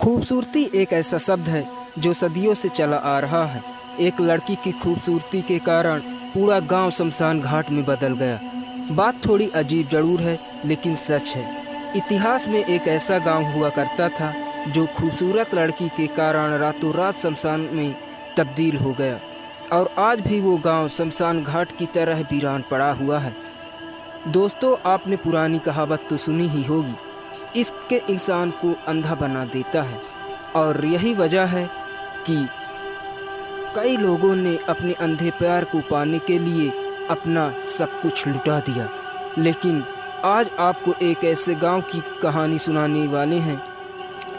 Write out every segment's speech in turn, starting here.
खूबसूरती एक ऐसा शब्द है जो सदियों से चला आ रहा है। एक लड़की की खूबसूरती के कारण पूरा गांव शमशान घाट में बदल गया। बात थोड़ी अजीब जरूर है, लेकिन सच है। इतिहास में एक ऐसा गांव हुआ करता था जो खूबसूरत लड़की के कारण रातों रात शमशान में तब्दील हो गया, और आज भी वो गांव शमशान घाट की तरह वीरान पड़ा हुआ है। दोस्तों, आपने पुरानी कहावत तो सुनी ही होगी, इश्क इंसान को अंधा बना देता है। और यही वजह है कि कई लोगों ने अपने अंधे प्यार को पाने के लिए अपना सब कुछ लुटा दिया। लेकिन आज आपको एक ऐसे गांव की कहानी सुनाने वाले हैं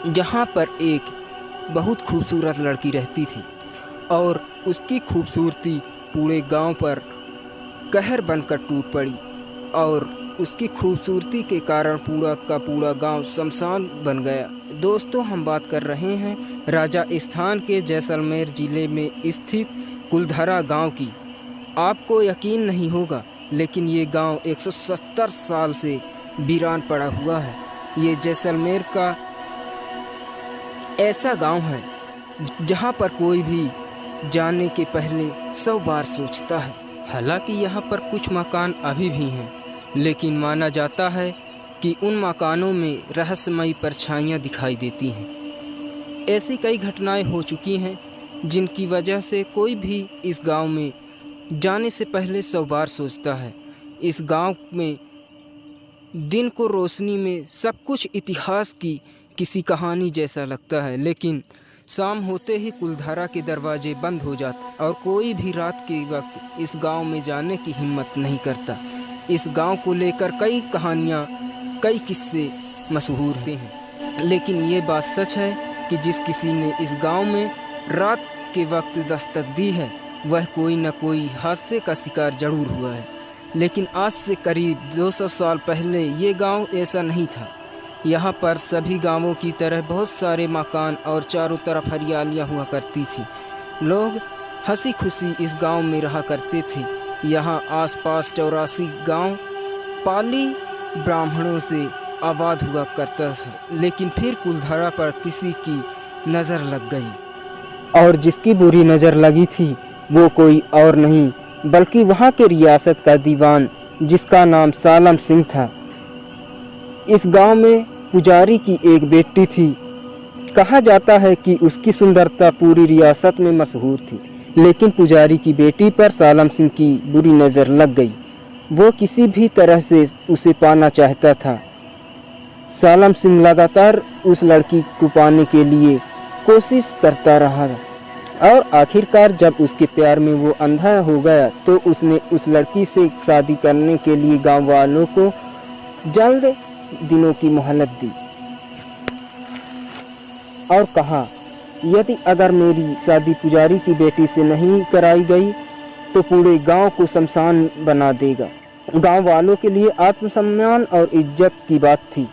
जहां पर एक बहुत खूबसूरत लड़की रहती थी, और उसकी खूबसूरती पूरे गांव पर कहर बनकर टूट पड़ी, और उसकी खूबसूरती के कारण पूरा का पूरा गांव शमशान बन गया। दोस्तों, हम बात कर रहे हैं राजस्थान के जैसलमेर ज़िले में स्थित कुलधरा गांव की। आपको यकीन नहीं होगा, लेकिन ये गांव 170 साल से वीरान पड़ा हुआ है। ये जैसलमेर का ऐसा गांव है जहां पर कोई भी जाने के पहले 100 बार सोचता है। हालांकि यहाँ पर कुछ मकान अभी भी हैं, लेकिन माना जाता है कि उन मकानों में रहस्यमयी परछाइयाँ दिखाई देती हैं। ऐसी कई घटनाएं हो चुकी हैं जिनकी वजह से कोई भी इस गांव में जाने से पहले 100 बार सोचता है। इस गांव में दिन को रोशनी में सब कुछ इतिहास की किसी कहानी जैसा लगता है, लेकिन शाम होते ही कुलधरा के दरवाजे बंद हो जाते और कोई भी रात के वक्त इस गांव में जाने की हिम्मत नहीं करता। इस गांव को लेकर कई कहानियाँ, कई किस्से मशहूर हैं, लेकिन ये बात सच है कि जिस किसी ने इस गांव में रात के वक्त दस्तक दी है, वह कोई न कोई हादसे का शिकार जरूर हुआ है। लेकिन आज से करीब 200 साल पहले ये गांव ऐसा नहीं था। यहाँ पर सभी गांवों की तरह बहुत सारे मकान और चारों तरफ हरियालियाँ हुआ करती थी। लोग हंसी खुशी इस गांव में रहा करते थे। यहाँ आसपास 84 गांव पाली ब्राह्मणों से आबाद हुआ करता था, लेकिन फिर कुलधरा पर किसी की नज़र लग गई, और जिसकी बुरी नज़र लगी थी वो कोई और नहीं बल्कि वहाँ के रियासत का दीवान, जिसका नाम सालम सिंह था। इस गांव में पुजारी की एक बेटी थी। कहा जाता है कि उसकी सुंदरता पूरी रियासत में मशहूर थी, लेकिन पुजारी की बेटी पर सालम सिंह की बुरी नज़र लग गई। वो किसी भी तरह से उसे पाना चाहता था। सालम सिंह लगातार उस लड़की को पाने के लिए कोशिश करता रहा, और आखिरकार जब उसके प्यार में वो अंधा हो गया तो उसने उस लड़की से शादी करने के लिए गांव वालों को जल्द दिनों की मोहलत दी, और कहा यदि अगर मेरी शादी पुजारी की बेटी से नहीं कराई गई तो पूरे गांव को शमशान बना देगा। गांव वालों के लिए आत्मसम्मान और इज्जत की बात थी।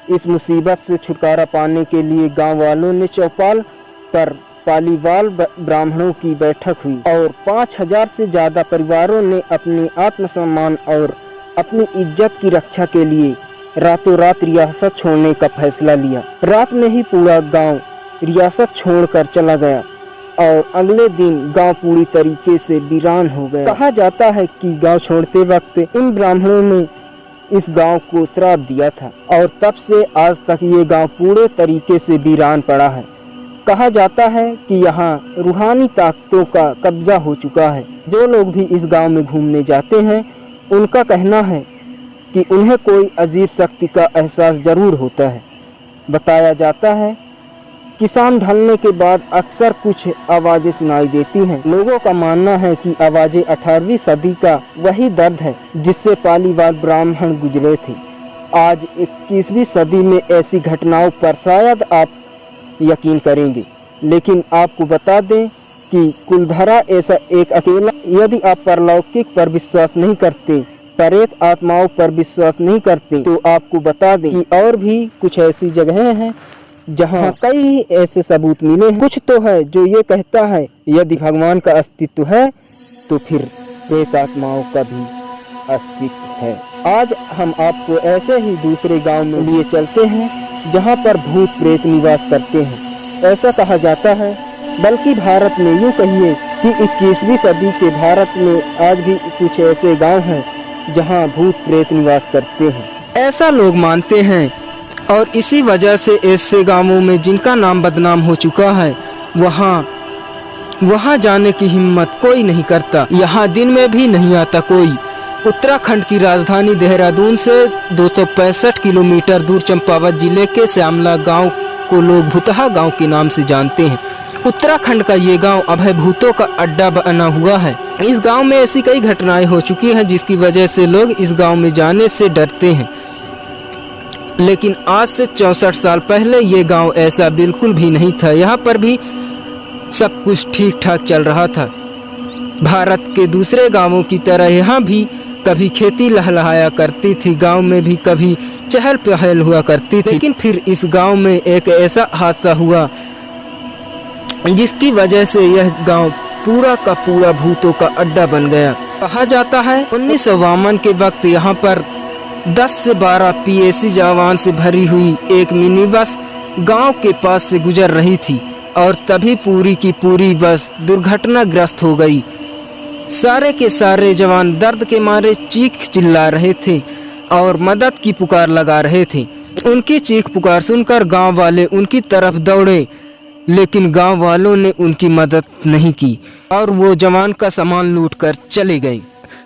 इस मुसीबत से छुटकारा पाने के लिए गांव वालों ने चौपाल पर पालीवाल ब्राह्मणों की बैठक हुई, और 5000 से ज़्यादा परिवारों ने अपने आत्मसम्मान और अपनी इज्जत की रक्षा के लिए रातों रात रियासत छोड़ने का फैसला लिया। रात में ही पूरा गांव रियासत छोड़कर चला गया, और अगले दिन गांव पूरी तरीके से वीरान हो गया। कहा जाता है कि गांव छोड़ते वक्त इन ब्राह्मणों ने इस गांव को श्राप दिया था, और तब से आज तक ये गांव पूरे तरीके से वीरान पड़ा है। कहा जाता है कि यहाँ रूहानी ताकतों का कब्जा हो चुका है। जो लोग भी इस गांव में घूमने जाते हैं, उनका कहना है कि उन्हें कोई अजीब शक्ति का एहसास जरूर होता है। बताया जाता है कि शाम ढलने के बाद अक्सर कुछ आवाज़ें सुनाई देती हैं। लोगों का मानना है कि आवाज़ें 18वीं सदी का वही दर्द है जिससे पालीवाल ब्राह्मण गुजरे थे। आज 21वीं सदी में ऐसी घटनाओं पर शायद आप यकीन करेंगे, लेकिन आपको बता दें कि कुलधरा ऐसा एक अकेला, यदि आप परलौकिक पर विश्वास नहीं करते, प्रेत आत्माओं पर विश्वास नहीं करते, तो आपको बता दें कि और भी कुछ ऐसी जगहें हैं जहां कई ऐसे सबूत मिले हैं। कुछ तो है जो ये कहता है यदि भगवान का अस्तित्व है तो फिर प्रेत आत्माओं का भी अस्तित्व है। आज हम आपको ऐसे ही दूसरे गांव में लिए चलते हैं जहाँ पर भूत प्रेत निवास करते हैं। ऐसा कहा जाता है, बल्कि भारत में यूँ कहिए कि 21वीं सदी के भारत में आज भी कुछ ऐसे गांव हैं जहां भूत प्रेत निवास करते हैं, ऐसा लोग मानते हैं। और इसी वजह से ऐसे गांवों में जिनका नाम बदनाम हो चुका है, वहां जाने की हिम्मत कोई नहीं करता। यहाँ दिन में भी नहीं आता कोई। उत्तराखंड की राजधानी देहरादून से 265 किलोमीटर दूर चंपावत जिले के श्यामला गांव को लोग भूतहा गांव के नाम से जानते हैं। उत्तराखंड का ये गांव अभय भूतों का अड्डा बना हुआ है। इस गांव में ऐसी कई घटनाएं हो चुकी हैं जिसकी वजह से लोग इस गांव में जाने से डरते हैं। लेकिन आज से 64 साल पहले ये गांव ऐसा बिल्कुल भी नहीं था। यहाँ पर भी सब कुछ ठीक ठाक चल रहा था। भारत के दूसरे गांवों की तरह यहाँ भी कभी खेती लहलहाया करती थी, गांव में भी कभी चहल पहल हुआ करती थी। लेकिन फिर इस गांव में एक ऐसा हादसा हुआ जिसकी वजह से यह गांव पूरा का पूरा भूतों का अड्डा बन गया। कहा जाता है 1952 के वक्त यहाँ पर 10 से 12 पीएसी जवान से भरी हुई एक मिनी बस गांव के पास से गुजर रही थी और तभी पूरी की पूरी बस दुर्घटनाग्रस्त हो गई। सारे के सारे जवान दर्द के मारे चीख चिल्ला रहे थे और मदद की पुकार लगा रहे थे। उनकी चीख पुकार सुनकर गांव वाले उनकी तरफ दौड़े, लेकिन गांव वालों ने उनकी मदद नहीं की और वो जवान का सामान लूट कर चले गए।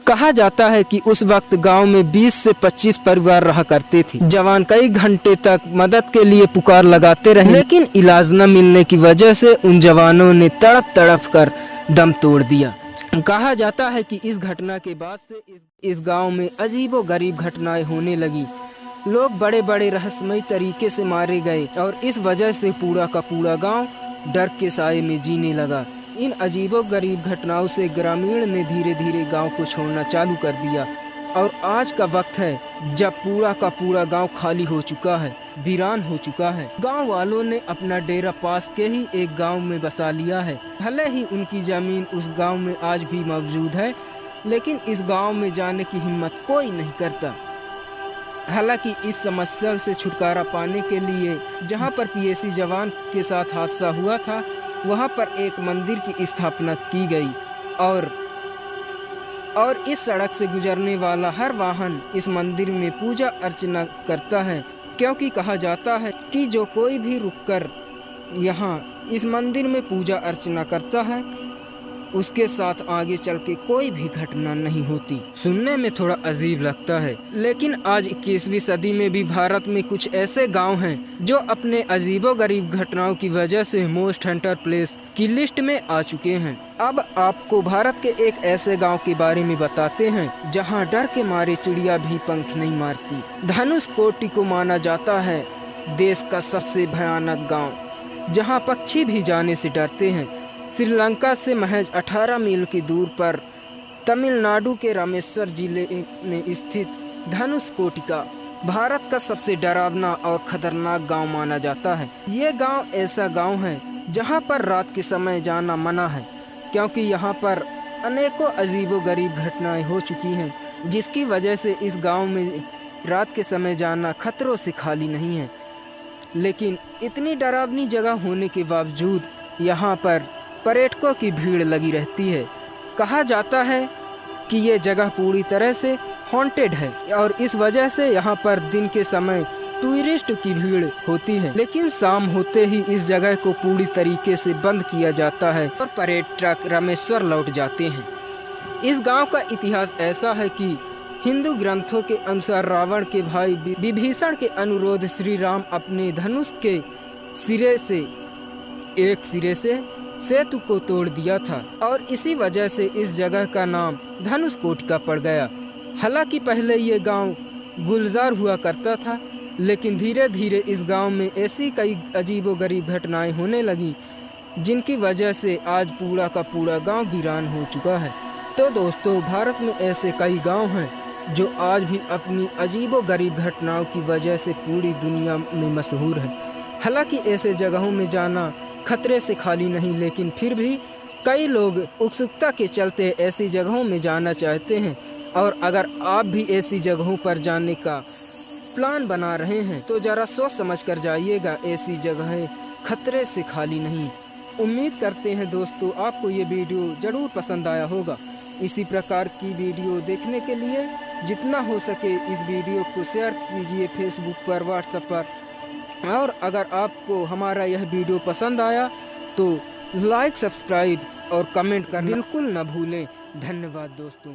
कहा जाता है कि उस वक्त गांव में 20 से 25 परिवार रहा करते थे। जवान कई घंटे तक मदद के लिए पुकार लगाते रहे, लेकिन इलाज न मिलने की वजह से उन जवानों ने तड़प तड़प कर दम तोड़ दिया। कहा जाता है कि इस घटना के बाद से इस गांव में अजीबो गरीब घटनाएं होने लगी। लोग बड़े बड़े रहस्यमय तरीके से मारे गए और इस वजह से पूरा का पूरा गांव डर के साए में जीने लगा। इन अजीबो गरीब घटनाओं से ग्रामीण ने धीरे धीरे गांव को छोड़ना चालू कर दिया और आज का वक्त है जब पूरा का पूरा गांव खाली हो चुका है, वीरान हो चुका है। गांव वालों ने अपना डेरा पास के ही एक गांव में बसा लिया है। भले ही उनकी जमीन उस गांव में आज भी मौजूद है, लेकिन इस गांव में जाने की हिम्मत कोई नहीं करता। हालांकि इस समस्या से छुटकारा पाने के लिए जहां पर पीएसी जवान के साथ हादसा हुआ था, वहां पर एक मंदिर की स्थापना की गई और इस सड़क से गुजरने वाला हर वाहन इस मंदिर में पूजा अर्चना करता है, क्योंकि कहा जाता है कि जो कोई भी रुककर यहाँ इस मंदिर में पूजा अर्चना करता है, उसके साथ आगे चल के कोई भी घटना नहीं होती। सुनने में थोड़ा अजीब लगता है, लेकिन आज 21वीं सदी में भी भारत में कुछ ऐसे गांव हैं जो अपने अजीबो गरीब घटनाओं की वजह से मोस्ट हंटेड प्लेस की लिस्ट में आ चुके हैं। अब आपको भारत के एक ऐसे गांव के बारे में बताते हैं जहां डर के मारे चिड़िया भी पंख नहीं मारती। धनुषकोटी को माना जाता है देश का सबसे भयानक गाँव, जहाँ पक्षी भी जाने से डरते हैं। श्रीलंका से महज 18 मील की दूर पर तमिलनाडु के रामेश्वर जिले में स्थित धनुषकोटी भारत का सबसे डरावना और खतरनाक गांव माना जाता है। ये गांव ऐसा गांव है जहां पर रात के समय जाना मना है, क्योंकि यहां पर अनेकों अजीबो गरीब घटनाएं हो चुकी हैं, जिसकी वजह से इस गांव में रात के समय जाना खतरों से खाली नहीं है। लेकिन इतनी डरावनी जगह होने के बावजूद यहाँ पर पर्यटकों की भीड़ लगी रहती है। कहा जाता है कि ये जगह पूरी तरह से हॉन्टेड है और इस वजह से यहाँ पर दिन के समय टूरिस्ट की भीड़ होती है, लेकिन शाम होते ही इस जगह को पूरी तरीके से बंद किया जाता है और पर्यटक रामेश्वर लौट जाते हैं। इस गांव का इतिहास ऐसा है कि हिंदू ग्रंथों के अनुसार रावण के भाई विभीषण के अनुरोध श्री राम अपने धनुष के एक सिरे से सेतु को तोड़ दिया था और इसी वजह से इस जगह का नाम धनुषकोटी पड़ गया। हालांकि पहले ये गांव गुलजार हुआ करता था, लेकिन धीरे धीरे इस गांव में ऐसी कई अजीबो गरीब घटनाएं होने लगी, जिनकी वजह से आज पूरा का पूरा गांव वीरान हो चुका है। तो दोस्तों, भारत में ऐसे कई गांव हैं जो आज भी अपनी अजीबो गरीब घटनाओं की वजह से पूरी दुनिया में मशहूर है। हालांकि ऐसे जगहों में जाना खतरे से खाली नहीं, लेकिन फिर भी कई लोग उत्सुकता के चलते ऐसी जगहों में जाना चाहते हैं। और अगर आप भी ऐसी जगहों पर जाने का प्लान बना रहे हैं तो जरा सोच समझ कर जाइएगा, ऐसी जगहें खतरे से खाली नहीं। उम्मीद करते हैं दोस्तों आपको ये वीडियो जरूर पसंद आया होगा। इसी प्रकार की वीडियो देखने के लिए जितना हो सके इस वीडियो को शेयर कीजिए फेसबुक पर, व्हाट्सएप पर। और अगर आपको हमारा यह वीडियो पसंद आया तो लाइक, सब्सक्राइब और कमेंट करना बिल्कुल न भूलें। धन्यवाद दोस्तों।